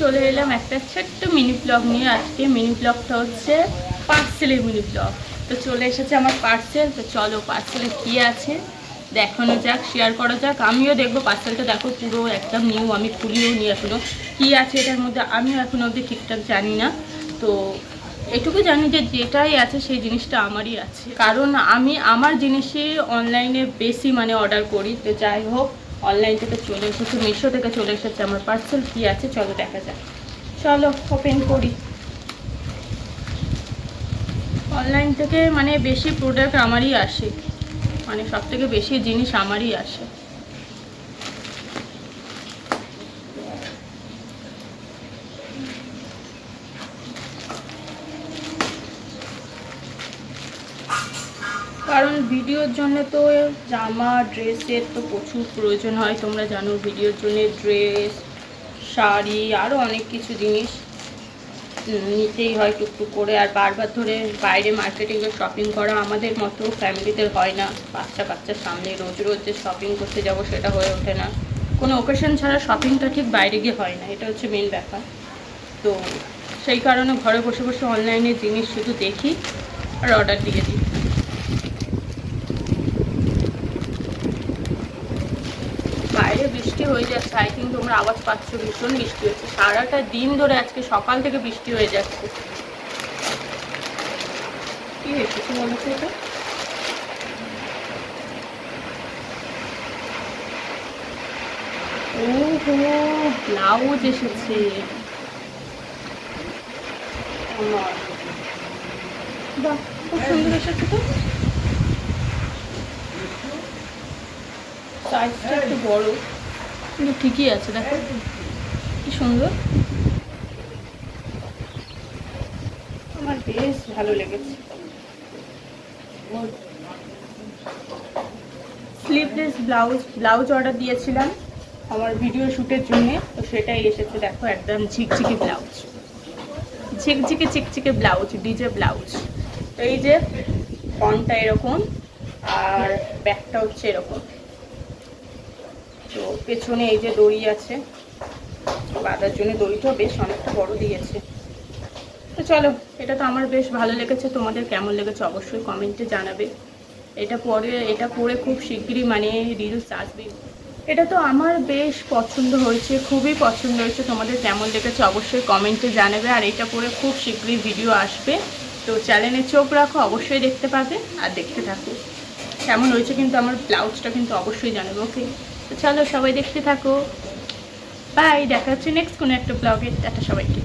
চলে এলাম একটা ছোট্ট মিনি ব্লগ নিয়ে। আজকে মিনি ব্লগটা হচ্ছে পার্সেলের মিনি ব্লগ। তো চলে এসেছে আমার পার্সেল। তো চলো পার্সেলে কী আছে দেখানো যাক, শেয়ার করা যাক। আমিও দেখবো পার্সেলটা, দেখো পুরো একদম নিউ, আমি খুলিও নি এখনও। কী আছে এটার মধ্যে আমিও এখনও অবধি ঠিকঠাক জানি না। তো এটুকু জানি যে যেটাই আছে সেই জিনিসটা আমারই আছে, কারণ আমি আমার জিনিসই অনলাইনে বেশি অর্ডার করি। তো যাই হোক, অনলাইন থেকে চলে এসেছে, মিশো থেকে চলে এসেছে আমার পার্সেল। কী আছে চলো দেখা যাক। চলো ওপেন করি। অনলাইন থেকে বেশি প্রোডাক্ট আমারই আসে, সব থেকে বেশি জিনিস আমারই আসে। কারণ ভিডিওর জন্য তো জামা ড্রেসের তো প্রচুর প্রয়োজন হয়, তোমরা জানো। ভিডিওর জন্য ড্রেস, শাড়ি, আরও অনেক কিছু জিনিস নিতেই হয় টুকটুক করে। আর বারবার ধরে বাইরে মার্কেটে গিয়ে শপিং করা আমাদের মতো ফ্যামিলিদের হয় না। বাচ্চা কাচ্চার সামনে রোজ রোজ যে শপিং করতে যাব সেটা হয়ে ওঠে না। কোনো ওকেশন ছাড়া শপিংটা ঠিক বাইরে গিয়ে হয় না, এটা হচ্ছে মেন ব্যাপার। তো সেই কারণে ঘরে বসে বসে অনলাইনে জিনিস শুধু দেখি আর অর্ডার দিয়ে দিই। বাইরে বৃষ্টি হয়ে যাচ্ছে, আই থিঙ্ক তোমরা আওয়াজ পাচ্ছ, ভীষণ বৃষ্টি হচ্ছে। সারাটা দিন ধরে আজকে সকাল থেকে বৃষ্টি হয়ে যাচ্ছে। কি এসেছে মনে হচ্ছে এটা? ওহো, ব্লাউজ এসেছে আমার। বাহ, খুব সুন্দর এসেছে তো। সাইজটা একটু বড় কিন্তু ঠিকই আছে, দেখো কি সুন্দর। আমার বেশ ভালো লেগেছে। স্লিভলেস ব্লাউজ অর্ডার দিয়েছিলাম আমার ভিডিও শ্যুটের জন্য, তো সেটাই এসেছে। দেখো একদম ঝিকঝিকে ব্লাউজ, ঝিকঝিকে চিকচিকে ব্লাউজ, ডিজে ব্লাউজ। তো এই যে ফ্রন্টটা এরকম আর ব্যাকটা হচ্ছে এরকম। তো পেছনে এই যে দড়ি আছে বাঁধার জন্য, দড়িটাও বেশ অনেকটা বড় দিয়েছে। তো চলো, এটা তো আমার বেশ ভালো লেগেছে। তোমাদের কেমন লেগেছে অবশ্যই কমেন্টে জানাবে। এটা পরে খুব শিগগিরই রিলস আসবে। এটা তো আমার বেশ পছন্দ হয়েছে, খুবই পছন্দ হয়েছে। তোমাদের কেমন লেগেছে অবশ্যই কমেন্টে জানাবে। আর এটা পরে খুব শিগগিরই ভিডিও আসবে, তো চ্যানেলে চোখ রাখো, অবশ্যই দেখতে পাবে আর দেখতে থাকো। কেমন হয়েছে কিন্তু আমার ব্লাউজটা কিন্তু অবশ্যই জানাবে। ওকে, তো চলো সবাই দেখতে থাকো। বাই, দেখা হচ্ছে নেক্সট কোনো একটা ব্লগে। টাটা সবাইকে।